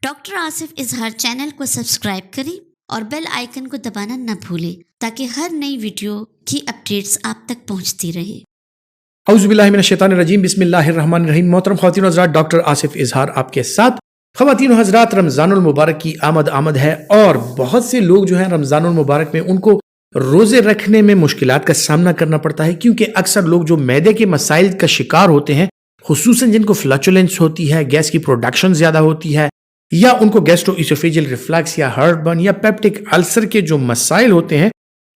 Doctor Asif इजहार channel को subscribe करें और बेल आइकन को दबाना न भूलें ताकि हर नई वीडियो की अपडेट्स आप तक पहुंचती रहे। औज़ुबिल्लाहि मिनश्शैतानिर्रजीम बिस्मिल्लाहिर्रहमानिर्रहीम। मोहतरम ख़वातीन हज़रात, डॉक्टर आसिफ इजहार आपके साथ। ख़वातीन हज़रात, रमज़ानुल मुबारक की आमद है और बहुत से लोग जो हैं रमज़ानुल मुबारक में उनको रोज़े रखने में मुश्किलात का सामना करना पड़ता है, क्योंकि अक्सर लोग जो मैदे के मसाइल का शिकार होते हैं, खुसूसन जिनको फ्लैचुलेंस होती है, गैस की प्रोडक्शन ज़्यादा होती है, या उनको गैस्ट्रोइसोफेजियल रिफ्लक्स या हार्टबर्न या पेप्टिक अल्सर के जो मसाइल होते हैं,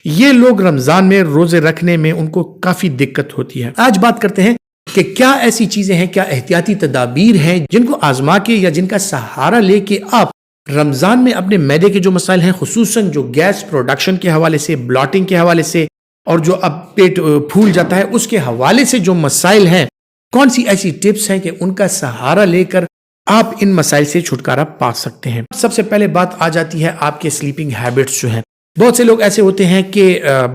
ये लोग रमज़ान में रोज़े रखने में उनको काफ़ी दिक्कत होती है। आज बात करते हैं कि क्या ऐसी चीज़ें हैं, क्या एहतियाती तदाबीर हैं जिनको आजमा के या जिनका सहारा लेके आप रमज़ान में अपने मैदे के जो मसाइल हैं, खुसूसन जो गैस प्रोडक्शन के हवाले से, ब्लॉटिंग के हवाले से और जो अब पेट फूल जाता है उसके हवाले से जो मसाइल हैं, कौन सी ऐसी टिप्स हैं कि उनका सहारा लेकर आप इन मसाइल से छुटकारा पा सकते हैं। सबसे पहले बात आ जाती है आपके स्लीपिंग हैबिट्स जो हैं। बहुत से लोग ऐसे होते हैं कि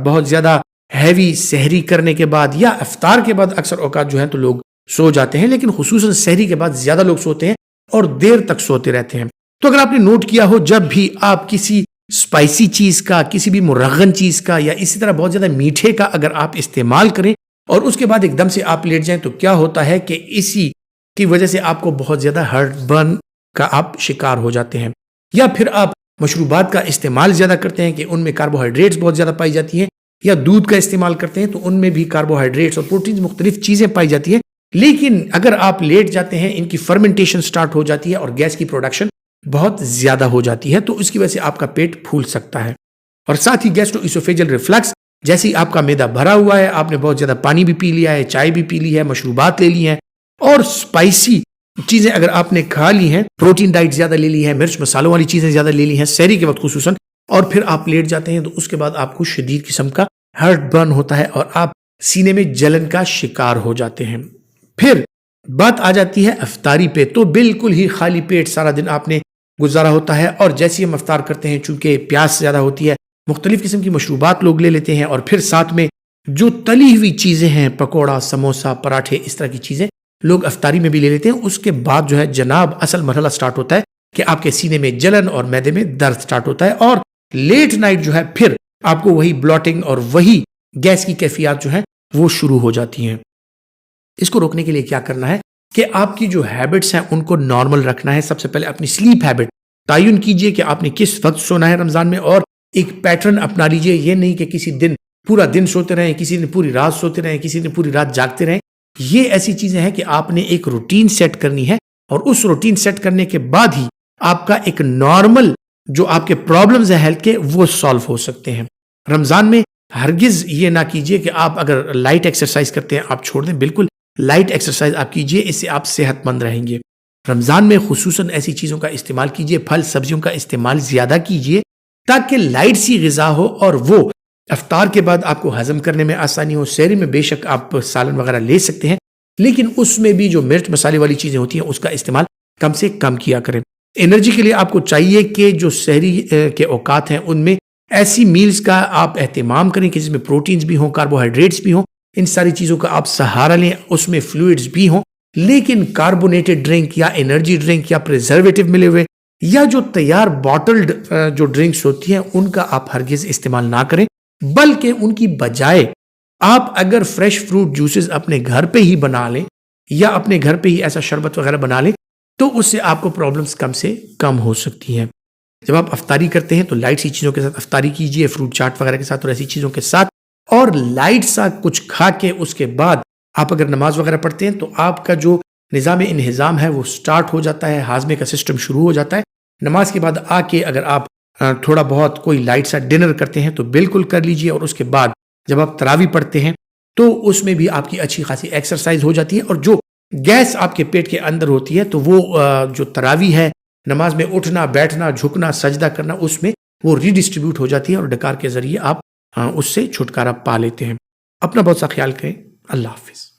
बहुत ज़्यादा हैवी सहरी करने के बाद या इफ्तार के बाद अक्सर औकात जो है तो लोग सो जाते हैं, लेकिन खुसूसन सहरी के बाद ज़्यादा लोग सोते हैं और देर तक सोते रहते हैं। तो अगर आपने नोट किया हो, जब भी आप किसी स्पाइसी चीज़ का, किसी भी मुरगन चीज़ का या इसी तरह बहुत ज़्यादा मीठे का अगर आप इस्तेमाल करें और उसके बाद एकदम से आप लेट जाएं, तो क्या होता है कि इसी की वजह से आपको बहुत ज़्यादा हार्टबर्न का आप शिकार हो जाते हैं। या फिर आप मशरूबात का इस्तेमाल ज़्यादा करते हैं कि उनमें कार्बोहाइड्रेट्स बहुत ज़्यादा पाई जाती हैं, या दूध का इस्तेमाल करते हैं तो उनमें भी कार्बोहाइड्रेट्स और प्रोटीन मुख्तलिफ चीज़ें पाई जाती हैं। लेकिन अगर आप लेट जाते हैं, इनकी फर्मेंटेशन स्टार्ट हो जाती है और गैस की प्रोडक्शन बहुत ज़्यादा हो जाती है, तो उसकी वजह से आपका पेट फूल सकता है। और साथ ही गैस्ट्रोइसोफेजियल रिफ्लक्स, जैसे ही आपका मैदा भरा हुआ है, आपने बहुत ज़्यादा पानी भी पी लिया है, चाय भी पी ली है, मशरूबात ले ली हैं और स्पाइसी चीज़ें अगर आपने खा ली हैं, प्रोटीन डाइट ज़्यादा ले ली है, मिर्च मसालों वाली चीज़ें ज़्यादा ले ली हैं सहरी के वक्त खुसूसन, और फिर आप लेट जाते हैं, तो उसके बाद आपको शदीद किस्म का हार्ट बर्न होता है और आप सीने में जलन का शिकार हो जाते हैं। फिर बात आ जाती है इफ्तारी पे। तो बिल्कुल ही खाली पेट सारा दिन आपने गुजारा होता है और जैसे ही हम इफ्तार करते हैं, चूंकि प्यास ज़्यादा होती है, मुख्तलिफ किस्म की मशरूबात लोग ले लेते हैं और फिर साथ में जो तली हुई चीज़ें हैं, पकौड़ा, समोसा, पराठे, इस तरह की चीज़ें लोग इफ्तारी में भी ले लेते हैं। उसके बाद जो है जनाब असल मरहला स्टार्ट होता है कि आपके सीने में जलन और मैदे में दर्द स्टार्ट होता है और लेट नाइट जो है फिर आपको वही ब्लॉटिंग और वही गैस की कैफियत जो है वो शुरू हो जाती हैं। इसको रोकने के लिए क्या करना है कि आपकी जो हैबिट्स हैं उनको नॉर्मल रखना है। सबसे पहले अपनी स्लीप हैबिट तयन कीजिए कि आपने किस वक्त सोना है रमज़ान में, और एक पैटर्न अपना लीजिए। ये नहीं कि किसी दिन पूरा दिन सोते रहें, किसी दिन पूरी रात सोते रहें, किसी दिन पूरी रात जागते रहें। ये ऐसी चीज़ें हैं कि आपने एक रूटीन सेट करनी है और उस रूटीन सेट करने के बाद ही आपका एक नॉर्मल जो आपके प्रॉब्लम्स हैं हेल्थ के, वो सॉल्व हो सकते हैं। रमज़ान में हरगिज़ ये ना कीजिए कि आप अगर लाइट एक्सरसाइज करते हैं आप छोड़ दें। बिल्कुल लाइट एक्सरसाइज आप कीजिए, इससे आप सेहतमंद रहेंगे। रमज़ान में खुसूसन ऐसी चीज़ों का इस्तेमाल कीजिए, फल सब्जियों का इस्तेमाल ज़्यादा कीजिए ताकि लाइट सी ग़िज़ा हो और वो इफ्तार के बाद आपको हजम करने में आसानी हो। सहरी में बेशक आप सालन वगैरह ले सकते हैं, लेकिन उसमें भी जो मिर्च मसाले वाली चीज़ें होती हैं उसका इस्तेमाल कम से कम किया करें। एनर्जी के लिए आपको चाहिए कि जो सहरी के औकात हैं उनमें ऐसी मील्स का आप एहतमाम करें कि जिसमें प्रोटीन्स भी हों, कार्बोहाइड्रेट्स भी हों, इन सारी चीज़ों का आप सहारा लें, उसमें फ्लूइड्स भी हों। लेकिन कार्बोनेटेड ड्रिंक या एनर्जी ड्रिंक या प्रिजर्वेटिव मिले हुए या जो तैयार बॉटल्ड जो ड्रिंक्स होती हैं उनका आप हरगिज़ इस्तेमाल ना करें, बल्कि उनकी बजाय आप अगर फ्रेश फ्रूट जूसेस अपने घर पे ही बना लें या अपने घर पे ही ऐसा शरबत वगैरह बना लें, तो उससे आपको प्रॉब्लम्स कम से कम हो सकती हैं। जब आप अफ्तारी करते हैं तो लाइट सी चीज़ों के साथ अफ्तारी कीजिए, फ्रूट चाट वगैरह के साथ और ऐसी चीज़ों के साथ, और लाइट सा कुछ खा के उसके बाद आप अगर नमाज वगैरह पढ़ते हैं तो आपका जो निज़ाम इंहिज़ाम है वो स्टार्ट हो जाता है, हाजमे का सिस्टम शुरू हो जाता है। नमाज के बाद आके अगर आप थोड़ा बहुत कोई लाइट सा डिनर करते हैं तो बिल्कुल कर लीजिए, और उसके बाद जब आप तरावी पढ़ते हैं तो उसमें भी आपकी अच्छी खासी एक्सरसाइज हो जाती है और जो गैस आपके पेट के अंदर होती है तो वो जो तरावी है, नमाज में उठना, बैठना, झुकना, सजदा करना, उसमें वो रीडिस्ट्रीब्यूट हो जाती है और डकार के ज़रिए आप उससे छुटकारा पा लेते हैं। अपना बहुत सा ख्याल करें। अल्लाह हाफिज़।